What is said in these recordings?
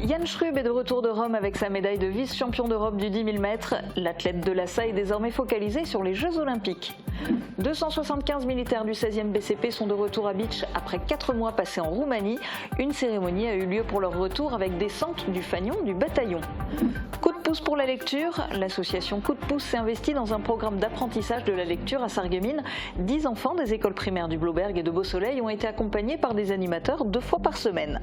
Yann Schrub est de retour de Rome avec sa médaille de vice-champion d'Europe du 10 000 mètres. L'athlète de l'ASSA est désormais focalisé sur les Jeux Olympiques. 275 militaires du 16e BCP sont de retour à Bitche après 4 mois passés en Roumanie. Une cérémonie a eu lieu pour leur retour avec descente du fanion du bataillon. Coup de pouce pour la lecture. L'association Coup de pouce s'est investie dans un programme d'apprentissage de la lecture à Sarreguemines. 10 enfants des écoles primaires du Blauberg et de Beau-Soleil ont été accompagnés par des animateurs 2 fois par semaine.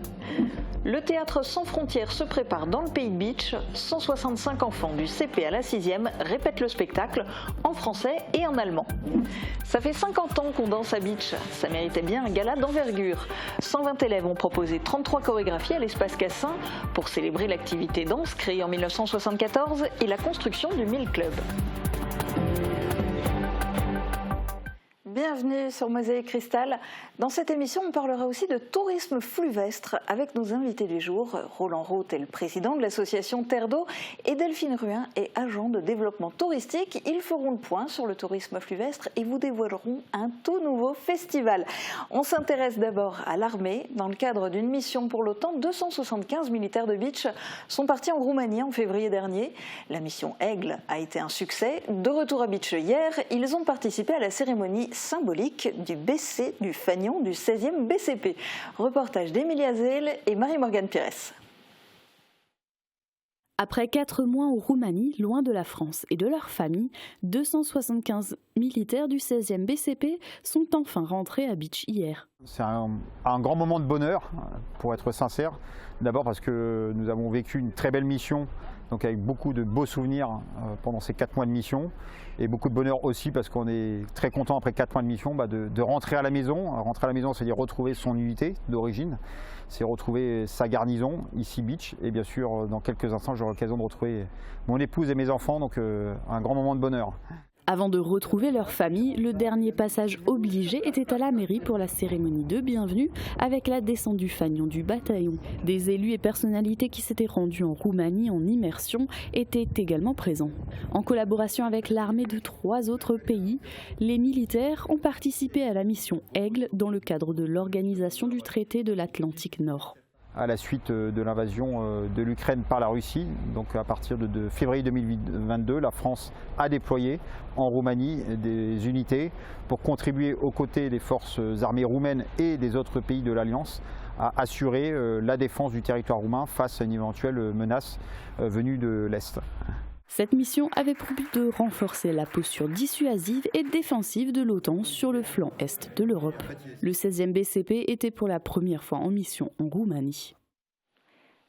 Le théâtre sans frontières se prépare dans le pays de Bitche. 165 enfants du CP à la 6e répètent le spectacle en français et en allemand. Ça fait 50 ans qu'on danse à Bitche. Ça méritait bien un gala d'envergure. 120 élèves ont proposé 33 chorégraphies à l'espace Cassin pour célébrer l'activité danse créée en 1974 et la construction du Mille Club. Bienvenue sur Mosaïque Cristal. Dans cette émission, on parlera aussi de tourisme fluvestre avec nos invités du jour. Roland Roth est le président de l'association Terre d'eau et Delphine Ruin est agent de développement touristique. Ils feront le point sur le tourisme fluvestre et vous dévoileront un tout nouveau festival. On s'intéresse d'abord à l'armée. Dans le cadre d'une mission pour l'OTAN, 275 militaires de Bitche sont partis en Roumanie en février dernier. La mission Aigle a été un succès. De retour à Bitche hier, ils ont participé à la cérémonie symbolique du BC du fanion du 16e BCP. Reportage d'Emilie Azel et Marie-Morgane Pires. Après 4 mois en Roumanie, loin de la France et de leur famille, 275 militaires du 16e BCP sont enfin rentrés à Bitche hier. C'est un grand moment de bonheur, pour être sincère. D'abord parce que nous avons vécu une très belle mission, donc avec beaucoup de beaux souvenirs pendant ces 4 mois de mission. Et beaucoup de bonheur aussi parce qu'on est très content après 4 mois de mission de rentrer à la maison. Rentrer à la maison, c'est-à-dire retrouver son unité d'origine, c'est retrouver sa garnison, ici Bitche. Et bien sûr, dans quelques instants, j'aurai l'occasion de retrouver mon épouse et mes enfants, donc un grand moment de bonheur. Avant de retrouver leur famille, le dernier passage obligé était à la mairie pour la cérémonie de bienvenue avec la descente du fanion du bataillon. Des élus et personnalités qui s'étaient rendus en Roumanie en immersion étaient également présents. En collaboration avec l'armée de 3 autres pays, les militaires ont participé à la mission Aigle dans le cadre de l'organisation du traité de l'Atlantique Nord. À la suite de l'invasion de l'Ukraine par la Russie, donc à partir de février 2022, la France a déployé en Roumanie des unités pour contribuer aux côtés des forces armées roumaines et des autres pays de l'Alliance à assurer la défense du territoire roumain face à une éventuelle menace venue de l'Est. Cette mission avait pour but de renforcer la posture dissuasive et défensive de l'OTAN sur le flanc est de l'Europe. Le 16e BCP était pour la première fois en mission en Roumanie.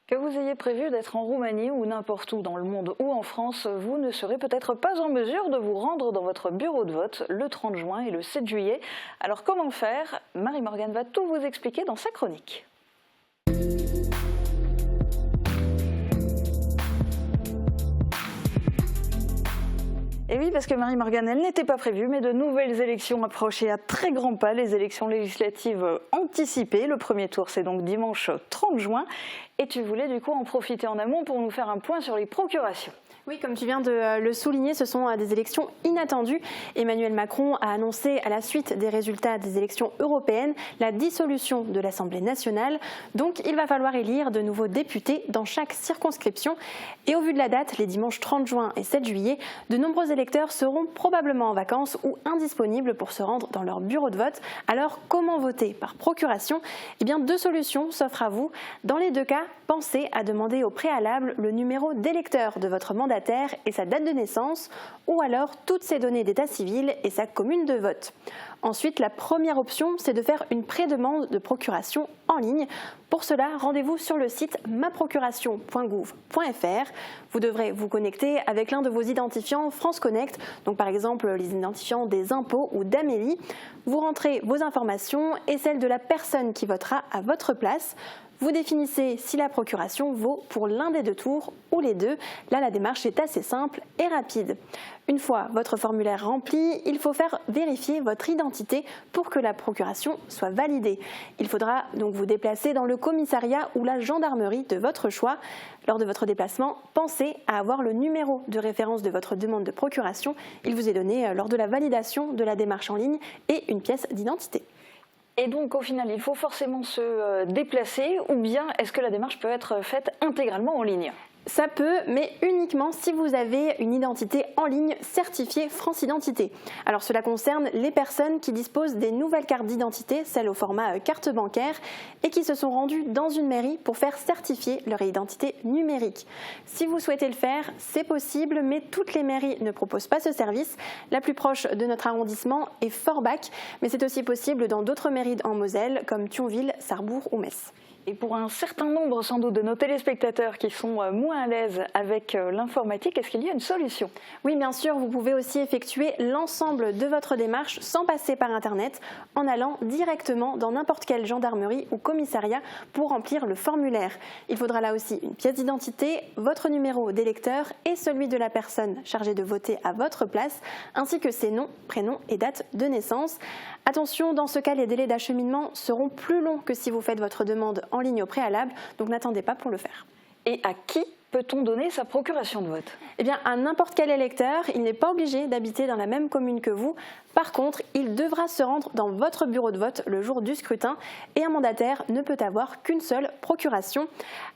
Que vous ayez prévu d'être en Roumanie ou n'importe où dans le monde ou en France, vous ne serez peut-être pas en mesure de vous rendre dans votre bureau de vote le 30 juin et le 7 juillet. Alors comment faire? Marie-Morgane va tout vous expliquer dans sa chronique. Et oui, parce que Marie-Morgane, elle n'était pas prévue, mais de nouvelles élections approchaient à très grands pas, les élections législatives anticipées. Le premier tour, c'est donc dimanche 30 juin. Et tu voulais du coup en profiter en amont pour nous faire un point sur les procurations. Oui, comme tu viens de le souligner, ce sont des élections inattendues. Emmanuel Macron a annoncé à la suite des résultats des élections européennes la dissolution de l'Assemblée nationale. Donc il va falloir élire de nouveaux députés dans chaque circonscription. Et au vu de la date, les dimanches 30 juin et 7 juillet, de nombreux électeurs seront probablement en vacances ou indisponibles pour se rendre dans leur bureau de vote. Alors comment voter par procuration? Eh bien 2 solutions s'offrent à vous. Dans les 2 cas, pensez à demander au préalable le numéro d'électeur de votre mandataire et sa date de naissance, ou alors toutes ses données d'état civil et sa commune de vote. Ensuite, la première option, c'est de faire une pré-demande de procuration en ligne. Pour cela, rendez-vous sur le site maprocuration.gouv.fr. Vous devrez vous connecter avec l'un de vos identifiants France Connect, donc par exemple les identifiants des impôts ou d'Amélie. Vous rentrez vos informations et celles de la personne qui votera à votre place. Vous définissez si la procuration vaut pour l'un des 2 tours ou les 2. Là, la démarche est assez simple et rapide. Une fois votre formulaire rempli, il faut faire vérifier votre identité pour que la procuration soit validée. Il faudra donc vous déplacer dans le commissariat ou la gendarmerie de votre choix. Lors de votre déplacement, pensez à avoir le numéro de référence de votre demande de procuration. Il vous est donné lors de la validation de la démarche en ligne et une pièce d'identité. Et donc au final, il faut forcément se déplacer ou bien est-ce que la démarche peut être faite intégralement en ligne ? Ça peut, mais uniquement si vous avez une identité en ligne certifiée France Identité. Alors cela concerne les personnes qui disposent des nouvelles cartes d'identité, celles au format carte bancaire, et qui se sont rendues dans une mairie pour faire certifier leur identité numérique. Si vous souhaitez le faire, c'est possible, mais toutes les mairies ne proposent pas ce service. La plus proche de notre arrondissement est Forbach, mais c'est aussi possible dans d'autres mairies en Moselle, comme Thionville, Sarrebourg ou Metz. Et pour un certain nombre sans doute de nos téléspectateurs qui sont moins à l'aise avec l'informatique, est-ce qu'il y a une solution ? Oui, bien sûr, vous pouvez aussi effectuer l'ensemble de votre démarche sans passer par Internet, en allant directement dans n'importe quelle gendarmerie ou commissariat pour remplir le formulaire. Il faudra là aussi une pièce d'identité, votre numéro d'électeur et celui de la personne chargée de voter à votre place, ainsi que ses noms, prénoms et date de naissance. Attention, dans ce cas, les délais d'acheminement seront plus longs que si vous faites votre demande en ligne au préalable, donc n'attendez pas pour le faire. Et à qui peut-on donner sa procuration de vote ? Eh bien, à n'importe quel électeur, il n'est pas obligé d'habiter dans la même commune que vous. Par contre, il devra se rendre dans votre bureau de vote le jour du scrutin et un mandataire ne peut avoir qu'une seule procuration.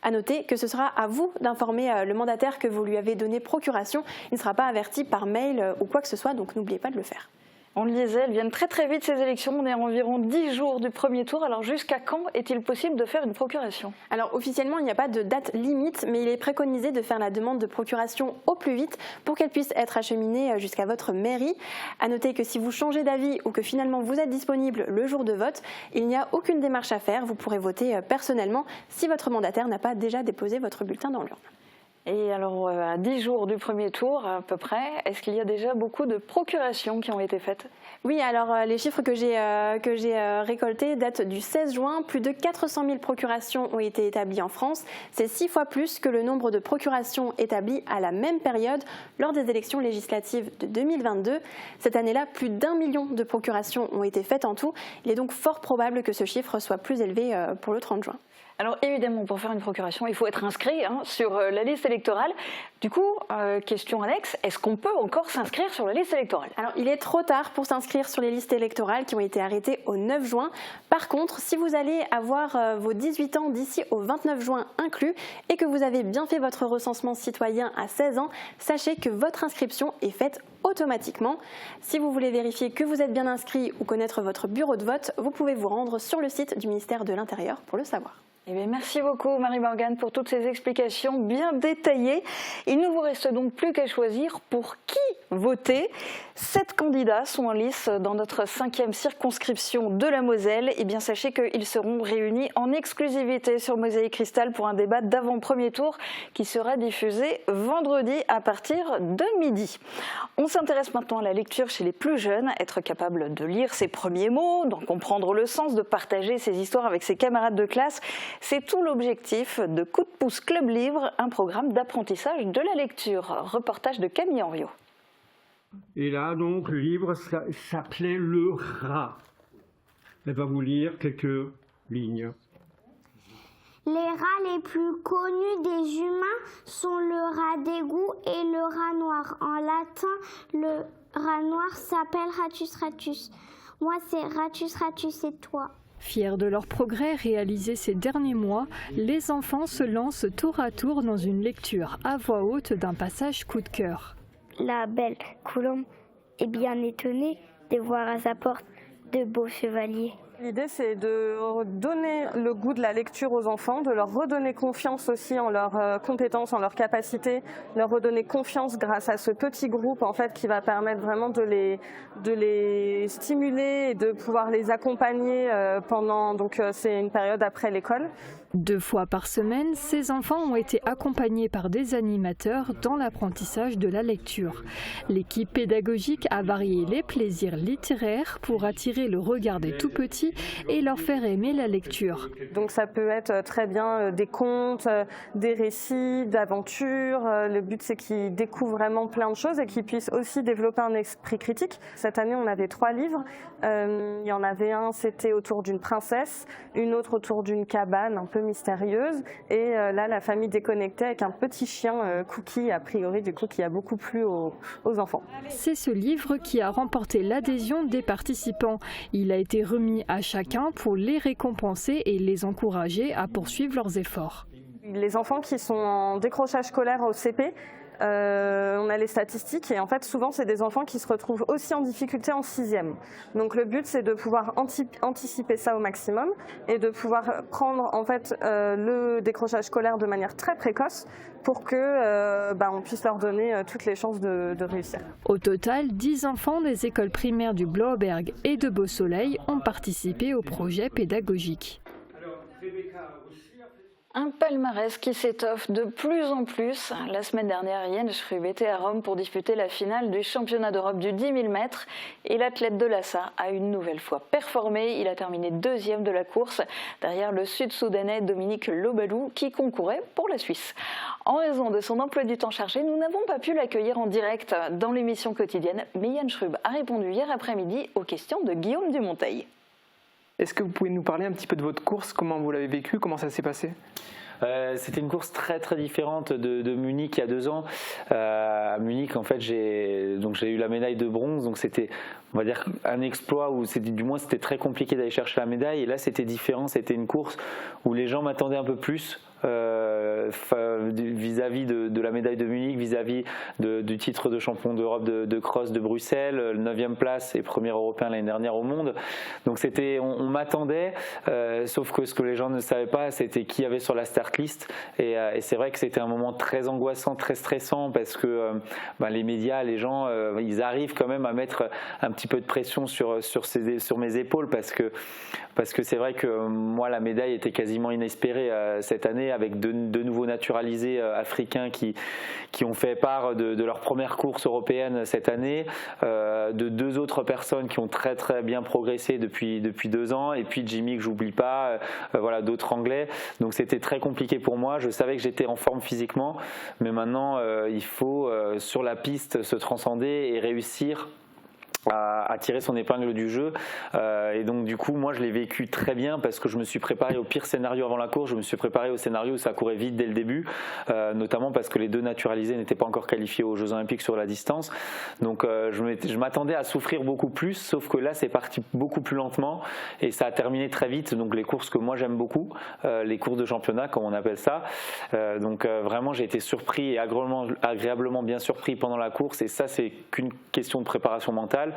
À noter que ce sera à vous d'informer le mandataire que vous lui avez donné procuration. Il ne sera pas averti par mail ou quoi que ce soit, donc n'oubliez pas de le faire. On le disait, elles viennent très très vite ces élections, on est à environ 10 jours du premier tour, alors jusqu'à quand est-il possible de faire une procuration ? Alors officiellement il n'y a pas de date limite, mais il est préconisé de faire la demande de procuration au plus vite pour qu'elle puisse être acheminée jusqu'à votre mairie. À noter que si vous changez d'avis ou que finalement vous êtes disponible le jour de vote, il n'y a aucune démarche à faire, vous pourrez voter personnellement si votre mandataire n'a pas déjà déposé votre bulletin dans l'urne. Et alors, à 10 jours du premier tour à peu près, est-ce qu'il y a déjà beaucoup de procurations qui ont été faites ? Oui, alors les chiffres que j'ai récoltés datent du 16 juin. Plus de 400 000 procurations ont été établies en France. C'est 6 fois plus que le nombre de procurations établies à la même période lors des élections législatives de 2022. Cette année-là, plus d'1 million de procurations ont été faites en tout. Il est donc fort probable que ce chiffre soit plus élevé pour le 30 juin. Alors évidemment, pour faire une procuration, il faut être inscrit sur la liste électorale. Du coup, question annexe, est-ce qu'on peut encore s'inscrire sur la liste électorale ? Alors il est trop tard pour s'inscrire sur les listes électorales qui ont été arrêtées au 9 juin. Par contre, si vous allez avoir vos 18 ans d'ici au 29 juin inclus et que vous avez bien fait votre recensement citoyen à 16 ans, sachez que votre inscription est faite automatiquement. Si vous voulez vérifier que vous êtes bien inscrit ou connaître votre bureau de vote, vous pouvez vous rendre sur le site du ministère de l'Intérieur pour le savoir. Eh bien, merci beaucoup Marie-Morgane pour toutes ces explications bien détaillées. Il ne vous reste donc plus qu'à choisir pour qui voter. 7 candidats sont en lice dans notre 5e circonscription de la Moselle. Eh bien, sachez qu'ils seront réunis en exclusivité sur Mosaïque Cristal pour un débat d'avant-premier tour qui sera diffusé vendredi à partir de midi. On s'intéresse maintenant à la lecture chez les plus jeunes, être capable de lire ses premiers mots, d'en comprendre le sens, de partager ses histoires avec ses camarades de classe. C'est tout l'objectif de Coup de pouce Club Livre, un programme d'apprentissage de la lecture. Reportage de Camille Henriot. Et là, donc, le livre s'appelait Le Rat. Elle va vous lire quelques lignes. Les rats les plus connus des humains sont le rat d'égout et le rat noir. En latin, le rat noir s'appelle Ratus ratus. Moi, c'est Ratus ratus et toi. Fiers de leur progrès réalisé ces derniers mois, les enfants se lancent tour à tour dans une lecture à voix haute d'un passage coup de cœur. La belle Colombe est bien étonnée de voir à sa porte de beaux chevaliers. L'idée, c'est de donner le goût de la lecture aux enfants, de leur redonner confiance aussi en leurs compétences, en leurs capacités, leur redonner confiance grâce à ce petit groupe en fait qui va permettre vraiment de les stimuler et de pouvoir les accompagner pendant. Donc c'est une période après l'école. 2 fois par semaine, ces enfants ont été accompagnés par des animateurs dans l'apprentissage de la lecture. L'équipe pédagogique a varié les plaisirs littéraires pour attirer le regard des tout-petits et leur faire aimer la lecture. Donc ça peut être très bien des contes, des récits, d'aventures. Le but c'est qu'ils découvrent vraiment plein de choses et qu'ils puissent aussi développer un esprit critique. Cette année on avait 3 livres. Il y en avait un, c'était autour d'une princesse, une autre autour d'une cabane un peu mystérieuse et là la famille déconnectée avec un petit chien Cookie a priori du coup qui a beaucoup plu aux enfants. C'est ce livre qui a remporté l'adhésion des participants. Il a été remis à à chacun pour les récompenser et les encourager à poursuivre leurs efforts. Les enfants qui sont en décrochage scolaire au CP, on a les statistiques et en fait souvent c'est des enfants qui se retrouvent aussi en difficulté en 6e. Donc le but c'est de pouvoir anticiper ça au maximum et de pouvoir prendre en fait le décrochage scolaire de manière très précoce pour que on puisse leur donner toutes les chances de réussir. Au total, 10 enfants des écoles primaires du Blauberg et de Beau-Soleil ont participé au projet pédagogique. Un palmarès qui s'étoffe de plus en plus. La semaine dernière, Jens Schrub était à Rome pour disputer la finale du championnat d'Europe du 10 000 mètres et l'athlète de Lhasa a une nouvelle fois performé. Il a terminé 2e de la course derrière le sud-soudanais Dominique Lobalou qui concourait pour la Suisse. En raison de son emploi du temps chargé, nous n'avons pas pu l'accueillir en direct dans l'émission quotidienne, mais Jens Schrub a répondu hier après-midi aux questions de Guillaume Dumonteil. Est-ce que vous pouvez nous parler un petit peu de votre course, comment vous l'avez vécue, comment ça s'est passé ? C'était une course très très différente de Munich il y a 2 ans. À Munich, en fait, j'ai eu la médaille de bronze, donc c'était, on va dire, un exploit où c'était très compliqué d'aller chercher la médaille. Et là, c'était différent. C'était une course où les gens m'attendaient un peu plus. Vis-à-vis de la médaille de Munich, vis-à-vis du titre de champion d'Europe de cross de Bruxelles, 9e place et premier européen l'année dernière au monde. Donc on m'attendait, sauf que ce que les gens ne savaient pas, c'était qui y avait sur la start list. Et c'est vrai que c'était un moment très angoissant, très stressant, parce que les médias, les gens, ils arrivent quand même à mettre un petit peu de pression sur mes épaules, parce que c'est vrai que moi, la médaille était quasiment inespérée cette année, avec deux nouveaux naturalisés africains qui ont fait part de leur première course européenne cette année, de 2 autres personnes qui ont très très bien progressé depuis 2 ans, et puis Jimmy que j'oublie pas, d'autres Anglais. Donc c'était très compliqué pour moi. Je savais que j'étais en forme physiquement, mais maintenant il faut sur la piste se transcender et réussir à tirer son épingle du jeu, et donc du coup moi je l'ai vécu très bien, parce que je me suis préparé au pire scénario avant la course. Je me suis préparé au scénario où ça courait vite dès le début, notamment parce que les 2 naturalisés n'étaient pas encore qualifiés aux Jeux Olympiques sur la distance. Donc je m'attendais à souffrir beaucoup plus, sauf que là c'est parti beaucoup plus lentement et ça a terminé très vite. Donc les courses que moi j'aime beaucoup, les courses de championnat comme on appelle ça, vraiment j'ai été surpris et agréablement bien surpris pendant la course, et ça c'est qu'une question de préparation mentale.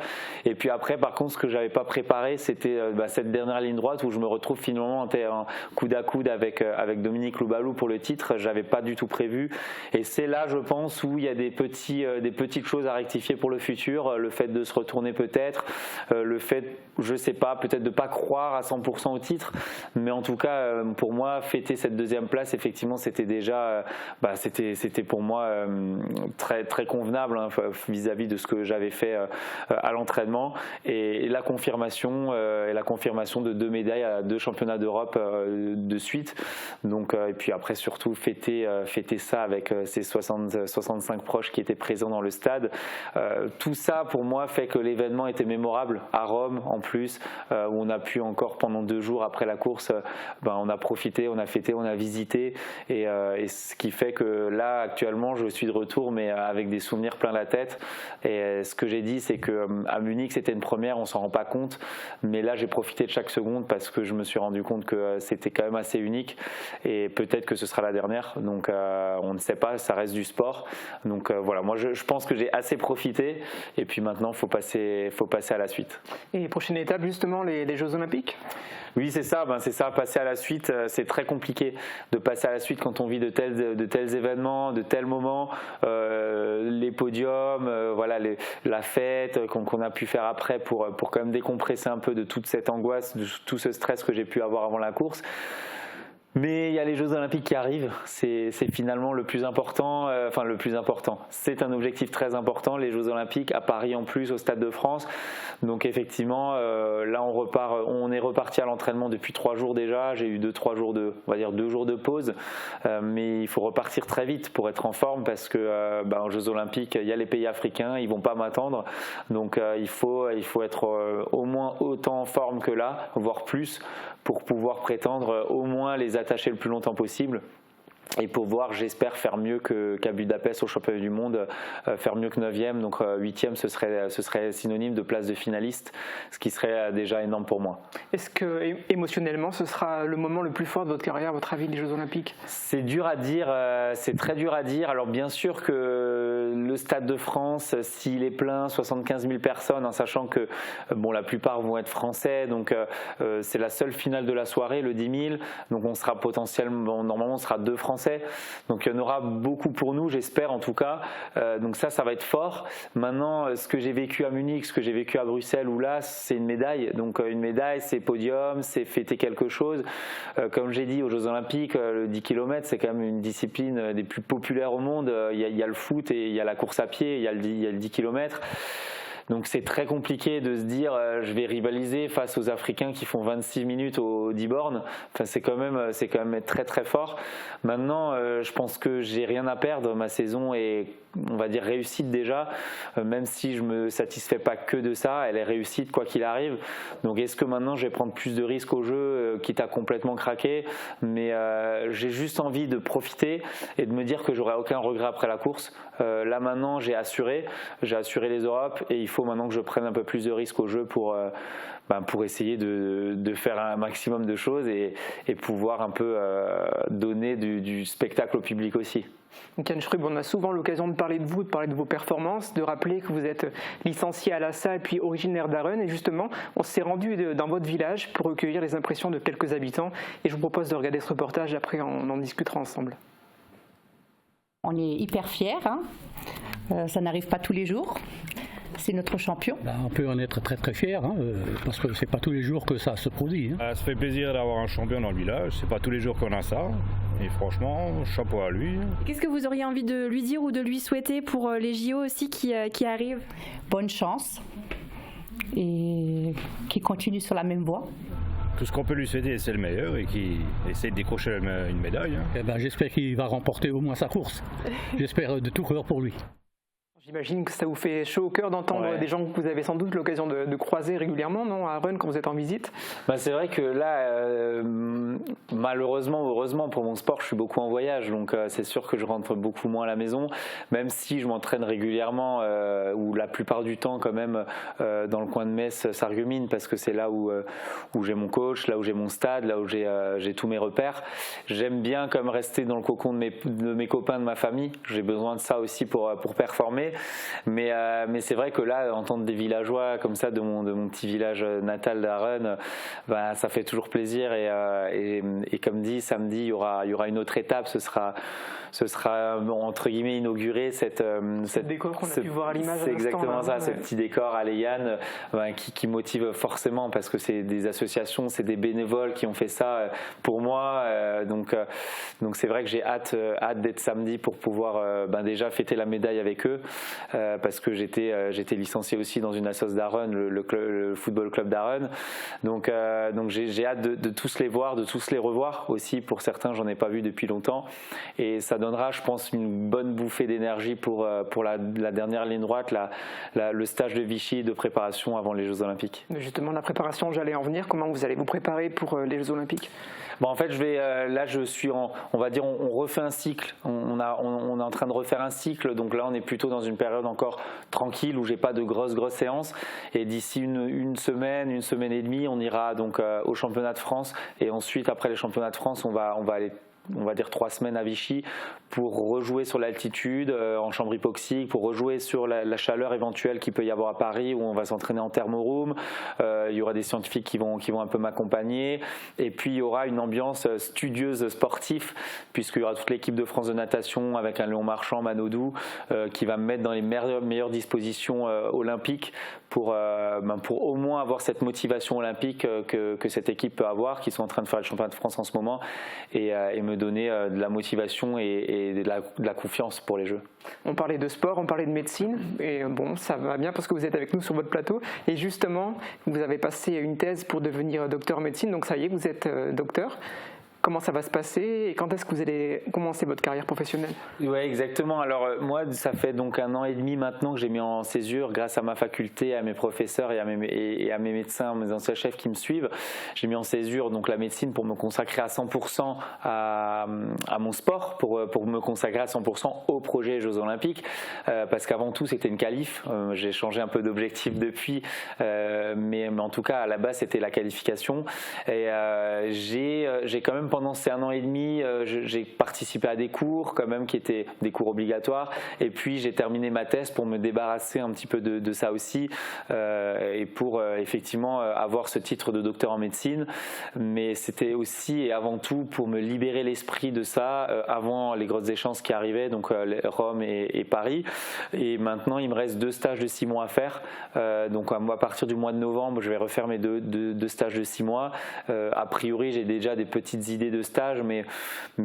Et puis après, par contre, ce que j'avais pas préparé, c'était cette dernière ligne droite où je me retrouve finalement en coude à coude avec Dominique Lobalou pour le titre. J'avais pas du tout prévu, et c'est là, je pense, où il y a des petites choses à rectifier pour le futur. Le fait de se retourner peut-être, le fait, je sais pas, peut-être de pas croire à 100% au titre, mais en tout cas pour moi, fêter cette 2e place, effectivement, c'était déjà, c'était pour moi très très convenable vis-à-vis de ce que j'avais fait à l'entraînement, et la confirmation de 2 médailles à 2 championnats d'Europe de suite. Donc et puis après surtout fêter ça avec ces 65 proches qui étaient présents dans le stade. Tout ça pour moi fait que l'événement était mémorable à Rome en plus, où on a pu encore pendant 2 jours après la course, on a profité, on a fêté, on a visité, et ce qui fait que là actuellement je suis de retour, mais avec des souvenirs plein la tête. Et ce que j'ai dit, c'est que à Munich c'était une première, on s'en rend pas compte, mais là j'ai profité de chaque seconde, parce que je me suis rendu compte que c'était quand même assez unique, et peut-être que ce sera la dernière. Donc on ne sait pas, ça reste du sport. Donc voilà, moi je pense que j'ai assez profité, et puis maintenant faut passer à la suite. Et prochaine étape justement, les Jeux Olympiques ? Oui, c'est ça, passer à la suite, c'est très compliqué de passer à la suite quand on vit de tels événements, de tels moments, les podiums, la fête qu'on a pu faire après pour quand même décompresser un peu de toute cette angoisse, de tout ce stress que j'ai pu avoir avant la course. Mais il y a les Jeux Olympiques qui arrivent, c'est finalement le plus important, c'est un objectif très important, les Jeux Olympiques, à Paris en plus, au Stade de France. Donc effectivement, là on est reparti à l'entraînement depuis 3 jours déjà. J'ai eu 2 jours de pause, mais il faut repartir très vite pour être en forme, parce que aux Jeux Olympiques, il y a les pays africains, ils vont pas m'attendre. Donc il faut être au moins autant en forme que là, voire plus, pour pouvoir prétendre au moins les attacher le plus longtemps possible. et pour voir, j'espère, faire mieux qu'à Budapest au championnat du monde, faire mieux que 9e, donc 8e, ce serait synonyme de place de finaliste, ce qui serait déjà énorme pour moi. Est-ce que émotionnellement, ce sera le moment le plus fort de votre carrière, à votre avis, les Jeux Olympiques? C'est dur à dire, c'est très dur à dire. Alors bien sûr que le Stade de France, s'il est plein, 75 000 personnes, en sachant que la plupart vont être français, donc c'est la seule finale de la soirée, le 10 000, donc on sera potentiellement, normalement on sera 2 Français. Donc il y en aura beaucoup pour nous, j'espère en tout cas. Donc ça va être fort. Maintenant, ce que j'ai vécu à Munich, ce que j'ai vécu à Bruxelles ou là, c'est une médaille. Donc une médaille, c'est podium, c'est fêter quelque chose. Comme j'ai dit aux Jeux Olympiques, le 10 km, c'est quand même une discipline des plus populaires au monde. Il y a le foot et il y a la course à pied, il y a le 10 km. Donc c'est très compliqué de se dire je vais rivaliser face aux Africains qui font 26 minutes aux 10 bornes. Enfin, c'est quand même très très fort. Maintenant, je pense que j'ai rien à perdre. Ma saison est, on va dire, réussite déjà, même si je me satisfais pas que de ça, elle est réussite quoi qu'il arrive. Donc est-ce que maintenant je vais prendre plus de risques au jeu, quitte à complètement craquer, mais j'ai juste envie de profiter et de me dire que j'aurai aucun regret après la course. Là maintenant j'ai assuré les Europes et il faut maintenant que je prenne un peu plus de risques au jeu pour essayer de faire un maximum de choses et pouvoir un peu donner du spectacle au public aussi. Jan Strub, on a souvent l'occasion de parler de vous, de parler de vos performances, de rappeler que vous êtes licencié à l'ASA et puis originaire d'Arren. Et justement, on s'est rendu dans votre village pour recueillir les impressions de quelques habitants. Et je vous propose de regarder ce reportage, après on en discutera ensemble. On est hyper fiers, ça n'arrive pas tous les jours. C'est notre champion. On peut en être très très fier, parce que c'est pas tous les jours que ça se produit. Ça fait plaisir d'avoir un champion dans le village, c'est pas tous les jours qu'on a ça. Et franchement, chapeau à lui. Qu'est-ce que vous auriez envie de lui dire ou de lui souhaiter pour les JO aussi qui arrivent? Bonne chance et qu'il continue sur la même voie. Tout ce qu'on peut lui souhaiter, c'est le meilleur et qu'il essaie de décrocher une médaille. J'espère qu'il va remporter au moins sa course. J'espère de tout cœur pour lui. J'imagine que ça vous fait chaud au cœur d'entendre des gens que vous avez sans doute l'occasion de croiser régulièrement, non, à Arren quand vous êtes en visite? C'est vrai que là, malheureusement, heureusement pour mon sport, je suis beaucoup en voyage, donc c'est sûr que je rentre beaucoup moins à la maison, même si je m'entraîne régulièrement, ou la plupart du temps quand même dans le coin de Metz, Sarreguemines, parce que c'est là où j'ai mon coach, là où j'ai mon stade, là où j'ai tous mes repères. J'aime bien comme rester dans le cocon de mes copains, de ma famille. J'ai besoin de ça aussi pour performer. Mais c'est vrai que là, entendre des villageois comme ça de mon petit village natal d'Arren, ça fait toujours plaisir. Et comme dit, samedi, il y aura une autre étape. Ce sera entre guillemets inauguré cette décor qu'on a pu voir à l'image. C'est exactement ça, ce petit décor à Léane qui motive forcément, parce que c'est des associations, c'est des bénévoles qui ont fait ça pour moi. Donc c'est vrai que j'ai hâte d'être samedi pour pouvoir déjà fêter la médaille avec eux. Parce que j'étais licencié aussi dans une assoce d'Arren, le football club d'Arren. Donc j'ai hâte de tous les voir, de tous les revoir aussi. Pour certains, j'en ai pas vu depuis longtemps, et ça donnera, je pense, une bonne bouffée d'énergie pour la dernière ligne droite, le stage de Vichy de préparation avant les Jeux Olympiques. Justement, la préparation, j'allais en venir. Comment vous allez vous préparer pour les Jeux Olympiques? En fait, je suis on va dire, on refait un cycle. On est en train de refaire un cycle. Donc là, on est plutôt dans une période encore tranquille où j'ai pas de grosses séances. Et d'ici une semaine et demie, on ira donc au championnat de France. Et ensuite, après les championnats de France, on va aller, on va dire 3 semaines à Vichy pour rejouer sur l'altitude en chambre hypoxique, pour rejouer sur la chaleur éventuelle qu'il peut y avoir à Paris, où on va s'entraîner en thermoroom. Il y aura des scientifiques qui vont un peu m'accompagner, et puis il y aura une ambiance studieuse sportive, puisqu'il y aura toute l'équipe de France de natation avec un Léon Marchand, Manodou, qui va me mettre dans les meilleures dispositions olympiques pour au moins avoir cette motivation olympique que cette équipe peut avoir, qui sont en train de faire le championnat de France en ce moment, et me donner de la motivation et de la confiance pour les Jeux. On parlait de sport, on parlait de médecine, et bon, ça va bien parce que vous êtes avec nous sur votre plateau, et justement, vous avez passé une thèse pour devenir docteur en médecine, donc ça y est, vous êtes docteur. comment ça va se passer et quand est-ce que vous allez commencer votre carrière professionnelle? Oui, exactement. Alors moi, ça fait donc 1 an et demi maintenant que j'ai mis en césure, grâce à ma faculté, à mes professeurs et à mes médecins, mes anciens chefs qui me suivent. J'ai mis en césure donc la médecine pour me consacrer à 100% à mon sport, pour me consacrer à 100% au projet Jeux Olympiques, parce qu'avant tout c'était une qualif. J'ai changé un peu d'objectif depuis, mais en tout cas à la base c'était la qualification. Et j'ai quand même pendant ces 1 an et demi, j'ai participé à des cours quand même qui étaient des cours obligatoires, et puis j'ai terminé ma thèse pour me débarrasser un petit peu de ça aussi, et pour effectivement avoir ce titre de docteur en médecine. Mais c'était aussi et avant tout pour me libérer l'esprit de ça avant les grosses échéances qui arrivaient, donc Rome et Paris. Et maintenant il me reste 2 stages de 6 mois à faire, donc à partir du mois de novembre je vais refaire mes deux stages de 6 mois. A priori j'ai déjà des petites idées de stage, mais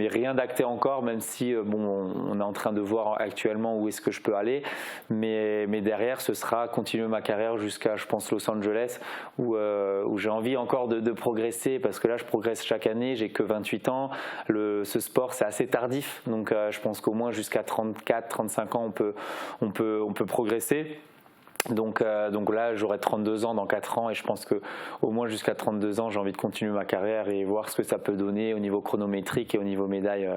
rien d'acté encore, même si on est en train de voir actuellement où est-ce que je peux aller, mais derrière ce sera continuer ma carrière jusqu'à, je pense, Los Angeles, où j'ai envie encore de progresser, parce que là je progresse chaque année, j'ai que 28 ans, ce sport c'est assez tardif, donc je pense qu'au moins jusqu'à 34-35 ans on peut progresser. Donc là, j'aurai 32 ans dans 4 ans, et je pense qu'au moins jusqu'à 32 ans, j'ai envie de continuer ma carrière et voir ce que ça peut donner au niveau chronométrique et au niveau médaille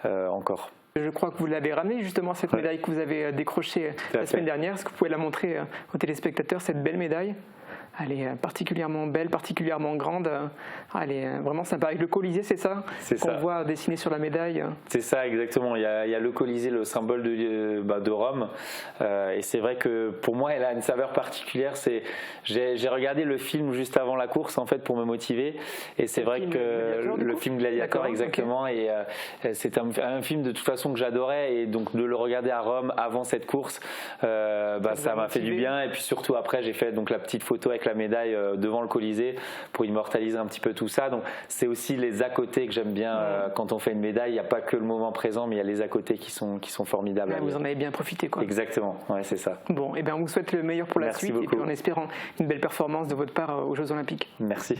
encore. Je crois que vous l'avez ramené justement, cette médaille que vous avez décrochée la semaine dernière. Est-ce que vous pouvez la montrer aux téléspectateurs, cette belle médaille? Elle est particulièrement belle, particulièrement grande. Elle est vraiment sympa. Avec le Colisée, c'est ça qu'on voit dessiné sur la médaille? C'est ça, exactement. Il y a le Colisée, le symbole de Rome. Et c'est vrai que pour moi, elle a une saveur particulière. J'ai regardé le film juste avant la course, en fait, pour me motiver. Et c'est vrai que le film Gladiator, exactement. Okay. Et c'est un film de toute façon que j'adorais. Et donc de le regarder à Rome avant cette course, ça m'a fait du bien. Et puis surtout après, j'ai fait donc la petite photo avec la médaille devant le Colisée pour immortaliser un petit peu tout ça. Donc c'est aussi les à côté que j'aime bien quand on fait une médaille. Il n'y a pas que le moment présent, mais il y a les à côté qui sont formidables. Vous en avez bien profité, quoi. Exactement, ouais, c'est ça. Bon, et bien on vous souhaite le meilleur pour la suite. Beaucoup. Et puis en espérant une belle performance de votre part aux Jeux Olympiques. Merci.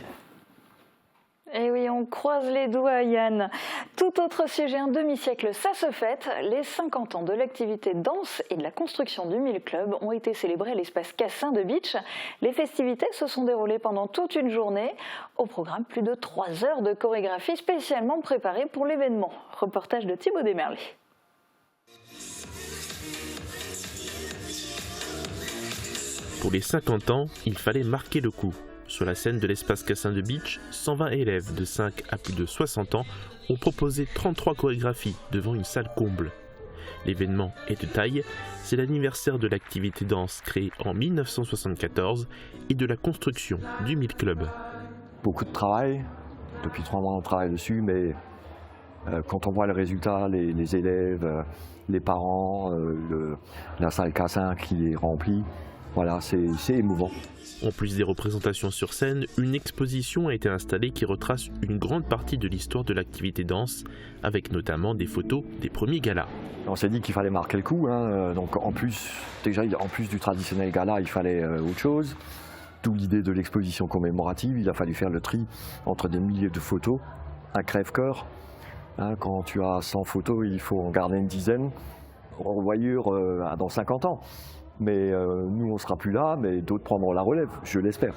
Et oui, on croise les doigts, Yann. Tout autre sujet, un demi-siècle, ça se fête. Les 50 ans de l'activité danse et de la construction du 1000 Club ont été célébrés à l'espace Cassin de Beach. Les festivités se sont déroulées pendant toute une journée. Au programme, plus de 3 heures de chorégraphie spécialement préparée pour l'événement. Reportage de Thibaut Desmerlet. Pour les 50 ans, il fallait marquer le coup. Sur la scène de l'espace Cassin de Beach, 120 élèves de 5 à plus de 60 ans ont proposé 33 chorégraphies devant une salle comble. L'événement est de taille, c'est l'anniversaire de l'activité danse créée en 1974 et de la construction du 1000 Club. Beaucoup de travail, depuis 3 mois on travaille dessus, mais quand on voit le résultat, les élèves, les parents, la salle Cassin qui est remplie, voilà, c'est émouvant. En plus des représentations sur scène, une exposition a été installée qui retrace une grande partie de l'histoire de l'activité danse, avec notamment des photos des premiers galas. On s'est dit qu'il fallait marquer le coup, donc en plus du traditionnel gala, il fallait autre chose. D'où l'idée de l'exposition commémorative, il a fallu faire le tri entre des milliers de photos, un crève-cœur. Quand tu as 100 photos, il faut en garder une dizaine, revoyure dans 50 ans. Mais nous, on ne sera plus là, mais d'autres prendront la relève, je l'espère.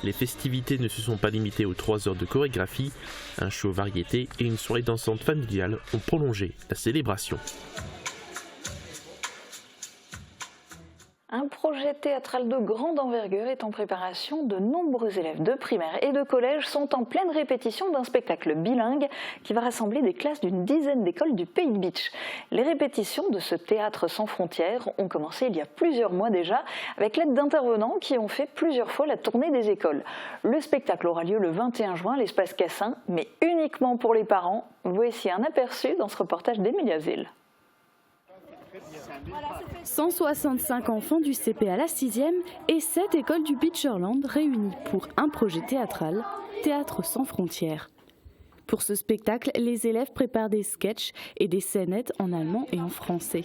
Les festivités ne se sont pas limitées aux 3 heures de chorégraphie. Un show variété et une soirée dansante familiale ont prolongé la célébration. Un projet théâtral de grande envergure est en préparation. De nombreux élèves de primaire et de collège sont en pleine répétition d'un spectacle bilingue qui va rassembler des classes d'une dizaine d'écoles du Pays de Beach. Les répétitions de ce théâtre sans frontières ont commencé il y a plusieurs mois déjà, avec l'aide d'intervenants qui ont fait plusieurs fois la tournée des écoles. Le spectacle aura lieu le 21 juin à l'espace Cassin, mais uniquement pour les parents. Voici un aperçu dans ce reportage d'Emilia Zil. 165 enfants du CP à la 6e et 7 écoles du Beacherland réunies pour un projet théâtral, Théâtre sans frontières. Pour ce spectacle, les élèves préparent des sketchs et des scénettes en allemand et en français.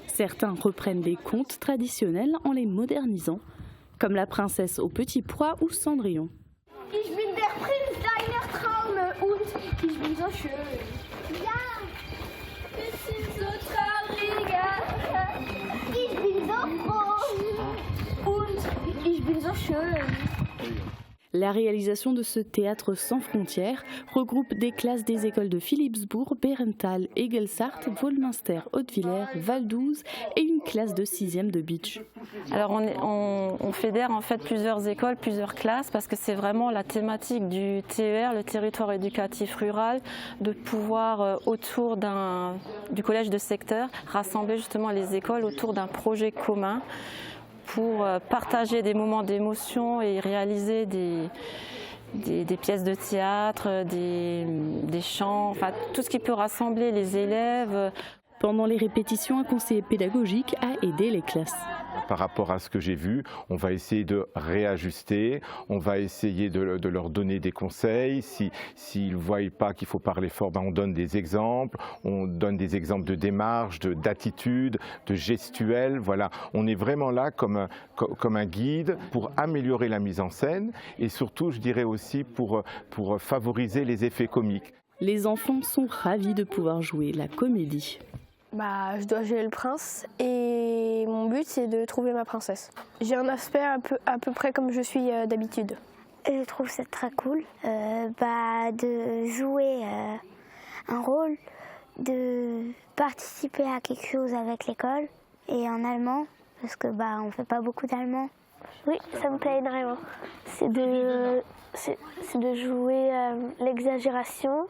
Certains reprennent des contes traditionnels en les modernisant, comme La princesse au petit pois ou Cendrillon. Ich bin der Prinz deiner Traume und ich bin so schön. Ja, es ist so traurig. Ich bin so froh. Und ich bin so schön. La réalisation de ce théâtre sans frontières regroupe des classes des écoles de Philipsbourg, Bérenthal, Egelsart, Volminster, Hautevillers, Valdouze et une classe de 6e de Bitche. Alors on fédère en fait plusieurs écoles, plusieurs classes parce que c'est vraiment la thématique du TER, le territoire éducatif rural, de pouvoir autour du collège de secteur rassembler justement les écoles autour d'un projet commun pour partager des moments d'émotion et réaliser des pièces de théâtre, des chants, enfin tout ce qui peut rassembler les élèves. Pendant les répétitions, un conseiller pédagogique a aidé les classes. Par rapport à ce que j'ai vu, on va essayer de réajuster, on va essayer de leur donner des conseils. S'ils ne voient pas qu'il faut parler fort, on donne des exemples. On donne des exemples de démarche, d'attitude, de gestuelle. Voilà, on est vraiment là comme un guide pour améliorer la mise en scène et surtout, je dirais aussi, pour favoriser les effets comiques. Les enfants sont ravis de pouvoir jouer la comédie. Je dois jouer le prince et mon but c'est de trouver ma princesse. J'ai un aspect à peu près comme je suis d'habitude. Je trouve ça très cool de jouer un rôle, de participer à quelque chose avec l'école et en allemand parce que on fait pas beaucoup d'allemand. Oui, ça me plaît énormément. C'est de jouer l'exagération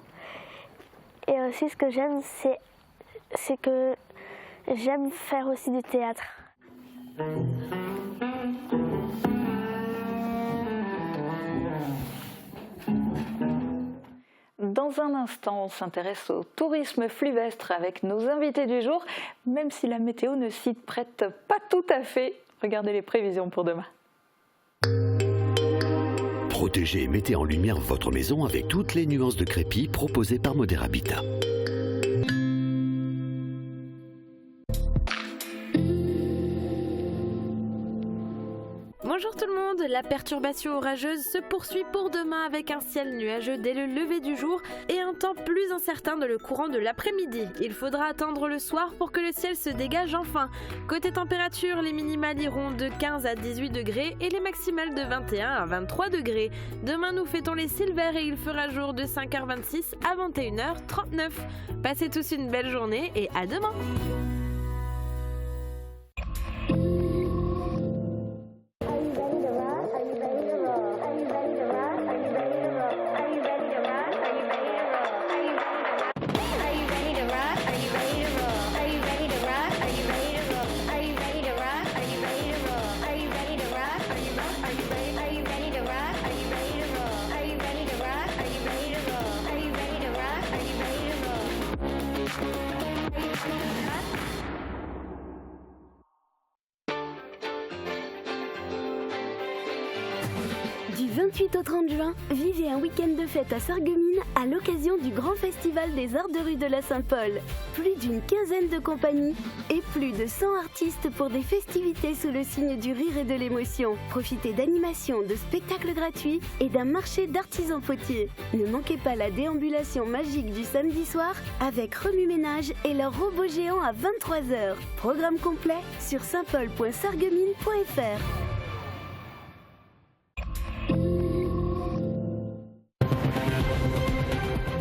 et aussi ce que j'aime c'est que j'aime faire aussi du théâtre. Dans un instant, on s'intéresse au tourisme fluvestre avec nos invités du jour, même si la météo ne s'y prête pas tout à fait. Regardez les prévisions pour demain. Protégez et mettez en lumière votre maison avec toutes les nuances de crépi proposées par Moder Habitat. Bonjour tout le monde, la perturbation orageuse se poursuit pour demain avec un ciel nuageux dès le lever du jour et un temps plus incertain dans le courant de l'après-midi. Il faudra attendre le soir pour que le ciel se dégage enfin. Côté température, les minimales iront de 15 à 18 degrés et les maximales de 21 à 23 degrés. Demain nous fêtons les Silvers et il fera jour de 5h26 à 21h39. Passez tous une belle journée et à demain. Du 28 au 30 juin, vivez un week-end de fête à Sarreguemines à l'occasion du grand festival des arts de rue de la Saint-Paul. Plus d'une quinzaine de compagnies et plus de 100 artistes pour des festivités sous le signe du rire et de l'émotion. Profitez d'animations, de spectacles gratuits et d'un marché d'artisans potiers. Ne manquez pas la déambulation magique du samedi soir avec Remue-Ménage et leur robot géant à 23h. Programme complet sur saintpaul.sarreguemines.fr.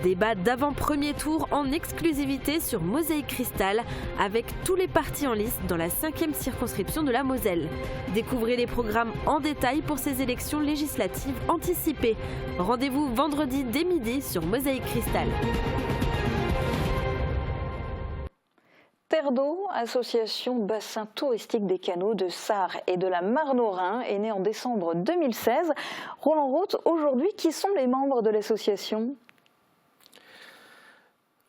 Débat d'avant-premier tour en exclusivité sur Mosaïque Cristal avec tous les partis en lice dans la 5e circonscription de la Moselle. Découvrez les programmes en détail pour ces élections législatives anticipées. Rendez-vous vendredi dès midi sur Mosaïque Cristal. Terre d'eau, association bassin touristique des canaux de Sarre et de la Marne-au-Rhin, est née en décembre 2016. Roland Roth, aujourd'hui, qui sont les membres de l'association ?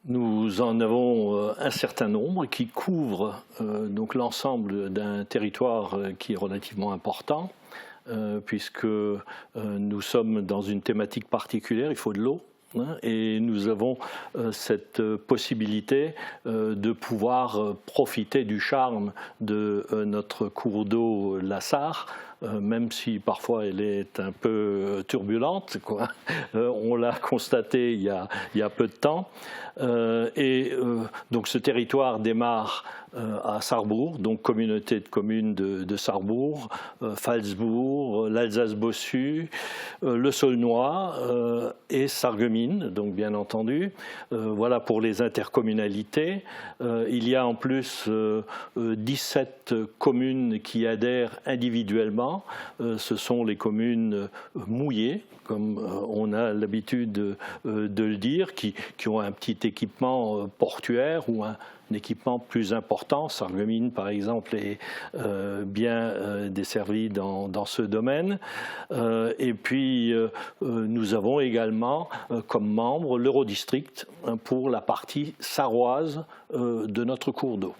Nous en avons un certain nombre qui couvrent donc l'ensemble d'un territoire qui est relativement important, puisque nous sommes dans une thématique particulière, il faut de l'eau. Et nous avons cette possibilité de pouvoir profiter du charme de notre cours d'eau, la Sarre, même si parfois elle est un peu turbulente, quoi. On l'a constaté il y a peu de temps. Donc ce territoire démarre à Sarrebourg, donc communauté de communes de Sarrebourg, Phalsbourg, l'Alsace-Bossu, le Saulnois et Sarreguemines, donc bien entendu. Voilà pour les intercommunalités. Il y a en plus 17 communes qui adhèrent individuellement. Ce sont les communes mouillées, comme on a l'habitude de le dire, qui ont un petit équipement portuaire ou un équipement plus important. Sarreguemines, par exemple, est bien desservi dans ce domaine. Et puis, nous avons également comme membre l'Eurodistrict pour la partie sarroise de notre cours d'eau.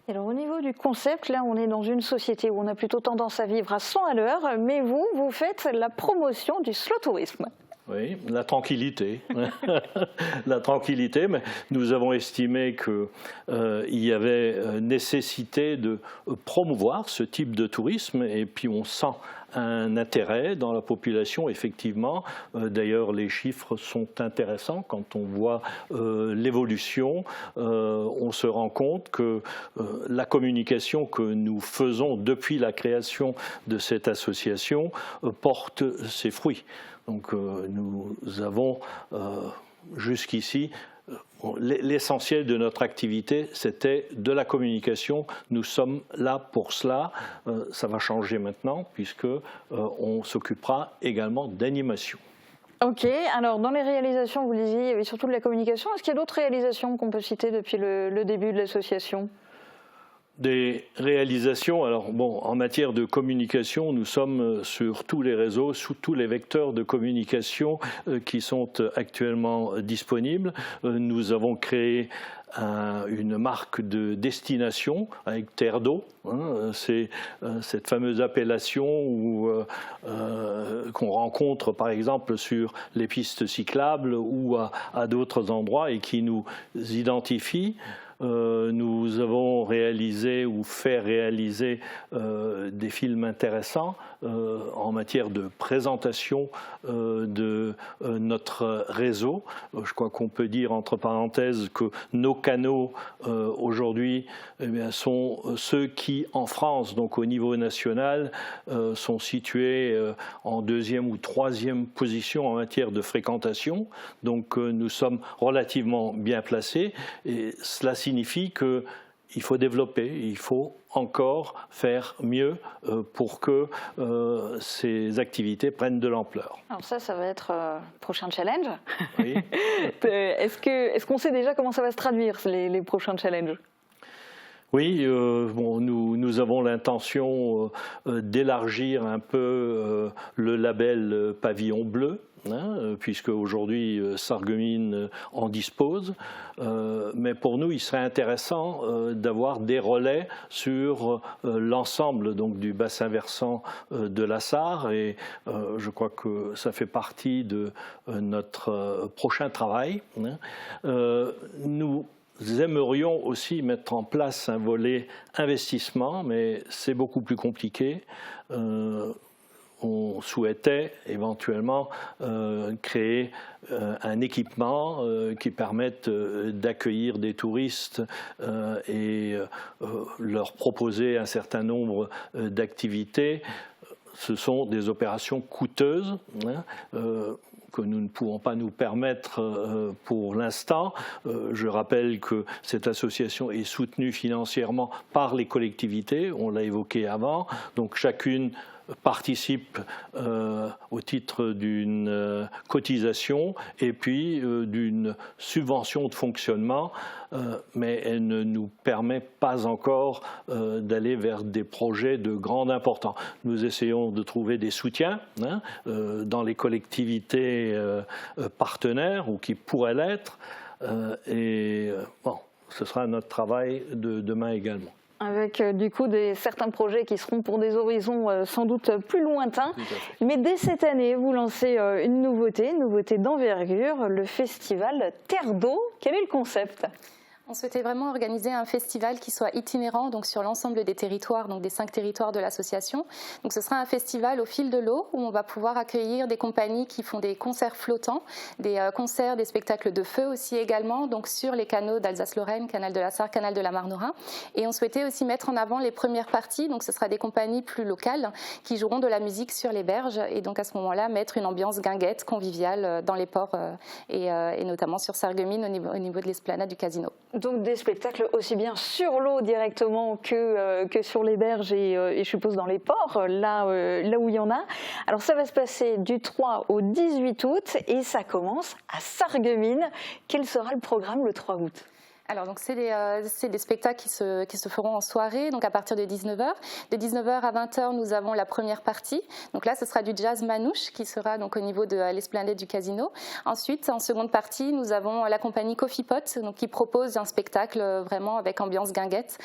Alors au niveau du concept, là on est dans une société où on a plutôt tendance à vivre à 100 à l'heure, mais vous faites la promotion du slow tourisme. Oui, la tranquillité. La tranquillité, mais nous avons estimé qu'il y avait nécessité de promouvoir ce type de tourisme, et puis on sent un intérêt dans la population, effectivement. D'ailleurs, les chiffres sont intéressants quand on voit l'évolution. On se rend compte que la communication que nous faisons depuis la création de cette association porte ses fruits. Donc nous avons jusqu'ici, l'essentiel de notre activité, c'était de la communication. Nous sommes là pour cela. Ça va changer maintenant puisque on s'occupera également d'animation. Ok, alors dans les réalisations, vous disiez, il y avait surtout de la communication. Est-ce qu'il y a d'autres réalisations qu'on peut citer depuis le début de l'association ? Des réalisations, alors bon, en matière de communication, nous sommes sur tous les réseaux, sous tous les vecteurs de communication qui sont actuellement disponibles. Nous avons créé une marque de destination avec Terre d'eau. C'est cette fameuse appellation qu'on rencontre par exemple sur les pistes cyclables ou à d'autres endroits et qui nous identifie. Nous avons réalisé ou fait réaliser des films intéressants en matière de présentation de notre réseau. Je crois qu'on peut dire entre parenthèses que nos canaux aujourd'hui sont ceux qui en France, donc au niveau national, sont situés en 2e ou 3e position en matière de fréquentation. Donc nous sommes relativement bien placés et cela signifie qu'il faut développer, il faut encore faire mieux pour que ces activités prennent de l'ampleur. Alors ça va être prochain challenge. Oui. Est-ce qu'on sait déjà comment ça va se traduire, les prochains challenges ? Oui, nous avons l'intention d'élargir un peu le label Pavillon Bleu, puisque aujourd'hui Sarreguemines en dispose. Mais pour nous, il serait intéressant d'avoir des relais sur l'ensemble du bassin versant de la Sarre, et je crois que ça fait partie de notre prochain travail. Nous aimerions aussi mettre en place un volet investissement, mais c'est beaucoup plus compliqué. On souhaitait éventuellement créer un équipement qui permette d'accueillir des touristes et leur proposer un certain nombre d'activités. Ce sont des opérations coûteuses, que nous ne pouvons pas nous permettre pour l'instant. Je rappelle que cette association est soutenue financièrement par les collectivités, on l'a évoqué avant, donc chacune participe au titre d'une cotisation et puis d'une subvention de fonctionnement, mais elle ne nous permet pas encore d'aller vers des projets de grande importance. Nous essayons de trouver des soutiens dans les collectivités partenaires ou qui pourraient l'être, et ce sera notre travail de demain également. Avec du coup certains projets qui seront pour des horizons sans doute plus lointains. Mais dès cette année, vous lancez une nouveauté d'envergure, le festival Terre d'eau. Quel est le concept ? On souhaitait vraiment organiser un festival qui soit itinérant donc sur l'ensemble des territoires, donc des 5 territoires de l'association. Donc ce sera un festival au fil de l'eau où on va pouvoir accueillir des compagnies qui font des concerts flottants, des concerts, des spectacles de feu aussi également, donc sur les canaux d'Alsace-Lorraine, canal de la Sarre, canal de la Marne-Rhin. Et on souhaitait aussi mettre en avant les premières parties, donc ce sera des compagnies plus locales qui joueront de la musique sur les berges et donc à ce moment-là mettre une ambiance guinguette, conviviale dans les ports et notamment sur Sarreguemines au niveau de l'esplanade du casino. Donc des spectacles aussi bien sur l'eau directement que sur les berges et je suppose dans les ports, là où il y en a. Alors ça va se passer du 3 au 18 août et ça commence à Sarreguemines. Quel sera le programme le 3 août ? Alors donc c'est des spectacles qui se feront en soirée, donc à partir de 19h. De 19h à 20h, nous avons la première partie. Donc là, ce sera du jazz manouche qui sera donc au niveau de l'esplanade du casino. Ensuite, en seconde partie, nous avons la compagnie Coffee Pot, donc qui propose un spectacle vraiment avec ambiance guinguette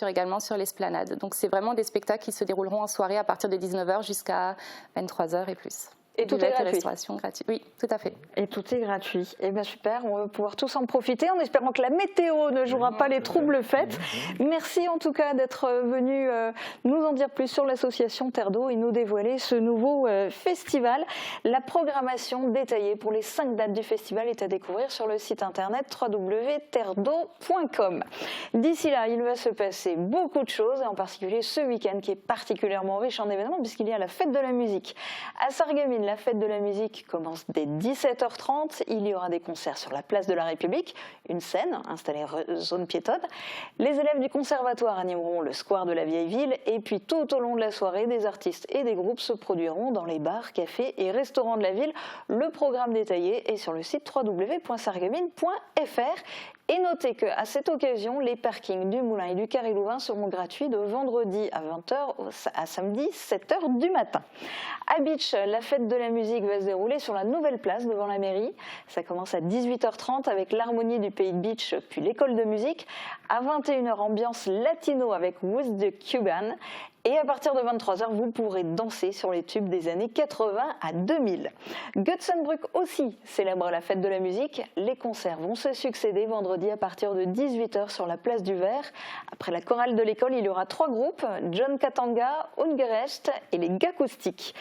également sur l'esplanade. Donc c'est vraiment des spectacles qui se dérouleront en soirée à partir de 19h jusqu'à 23h et plus. Et tout est gratuit. Restauration gratuite. Oui, tout à fait. Et tout est gratuit. Eh bien super, on va pouvoir tous en profiter en espérant que la météo ne jouera pas les troubles faits. Merci en tout cas d'être venu nous en dire plus sur l'association Terre d'eau et nous dévoiler ce nouveau festival. La programmation détaillée pour les 5 dates du festival est à découvrir sur le site internet www.terredeau.com. D'ici là, il va se passer beaucoup de choses, et en particulier ce week-end qui est particulièrement riche en événements puisqu'il y a la fête de la musique. À Sarreguemines, la fête de la musique commence dès 17h30. Il y aura des concerts sur la place de la République, une scène installée zone piétonne. Les élèves du conservatoire animeront le square de la Vieille Ville et puis tout au long de la soirée, des artistes et des groupes se produiront dans les bars, cafés et restaurants de la ville. Le programme détaillé est sur le site www.sarreguemines.fr. Et notez qu'à cette occasion, les parkings du Moulin et du Carré-Louvain seront gratuits de vendredi à 20h à samedi 7h du matin. À Beach, la fête de la musique va se dérouler sur la nouvelle place devant la mairie. Ça commence à 18h30 avec l'harmonie du Pays de Beach puis l'école de musique. À 21h, ambiance latino avec With the Cuban. Et à partir de 23h, vous pourrez danser sur les tubes des années 80 à 2000. Götzenbrück aussi célèbre la fête de la musique. Les concerts vont se succéder vendredi à partir de 18h sur la place du Verre. Après la chorale de l'école, il y aura 3 groupes, John Katanga, Ungerecht et les Gacoustiques.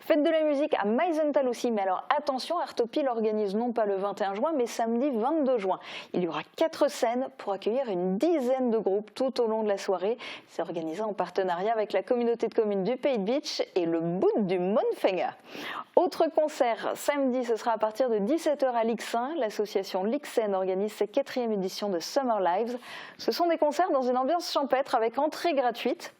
Fête de la musique à Meisenthal aussi, mais alors attention, Artopie l'organise non pas le 21 juin, mais samedi 22 juin. Il y aura 4 scènes pour accueillir une dizaine de groupes tout au long de la soirée. C'est organisé en partenariat avec la communauté de communes du Pays de Beach et le Bout du Monfenga. Autre concert, samedi, ce sera à partir de 17h à Lixin. L'association Lixen organise sa 4e édition de Summer Lives. Ce sont des concerts dans une ambiance champêtre avec entrée gratuite.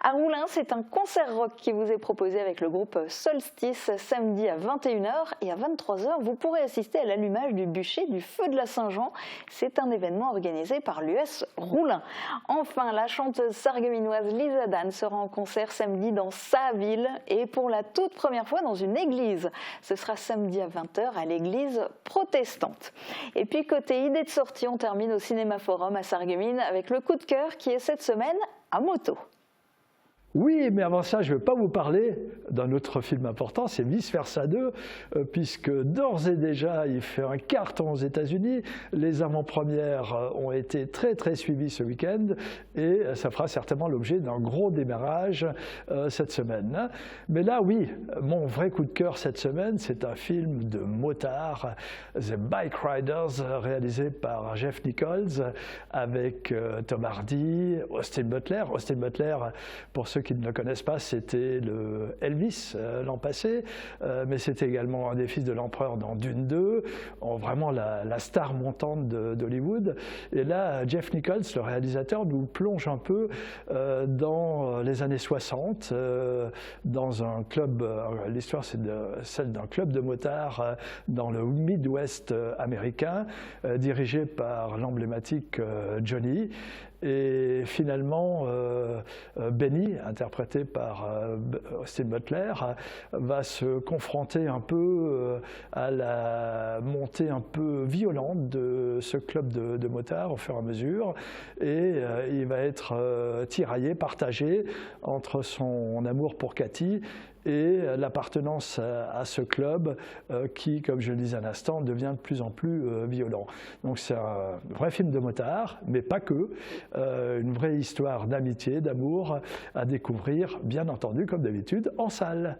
À Roulin, c'est un concert rock qui vous est proposé avec le groupe Solstice samedi à 21h et à 23h, vous pourrez assister à l'allumage du bûcher du feu de la Saint-Jean. C'est un événement organisé par l'US Roulin. Enfin, la chanteuse sarregueminoise Lisa Dan sera en concert samedi dans sa ville et pour la toute première fois dans une église. Ce sera samedi à 20h à l'église protestante. Et puis côté idée de sortie, on termine au Cinéma Forum à Sarreguemines avec le coup de cœur qui est cette semaine à moto. Oui, mais avant ça, je ne vais pas vous parler d'un autre film important, c'est Vice Versa 2, puisque d'ores et déjà, il fait un carton aux États-Unis. Les avant-premières ont été très très suivies ce week-end et ça fera certainement l'objet d'un gros démarrage cette semaine. Mais là, oui, mon vrai coup de cœur cette semaine, c'est un film de motard, The Bike Riders, réalisé par Jeff Nichols, avec Tom Hardy, Austin Butler. Austin Butler, pour ceux qui ne le connaissent pas, c'était le Elvis l'an passé, mais c'était également un des fils de l'empereur dans Dune 2, vraiment la star montante d'Hollywood. Et là, Jeff Nichols, le réalisateur, nous plonge un peu dans les années 60, dans un club, l'histoire c'est celle d'un club de motards dans le Midwest américain, dirigé par l'emblématique Johnny. Et finalement, Benny, interprété par Austin Butler, va se confronter un peu à la montée un peu violente de ce club de motards au fur et à mesure. Et il va être tiraillé, partagé entre son amour pour Cathy et l'appartenance à ce club qui, comme je le disais à l'instant, devient de plus en plus violent. Donc c'est un vrai film de motard, mais pas que, une vraie histoire d'amitié, d'amour à découvrir, bien entendu, comme d'habitude, en salle.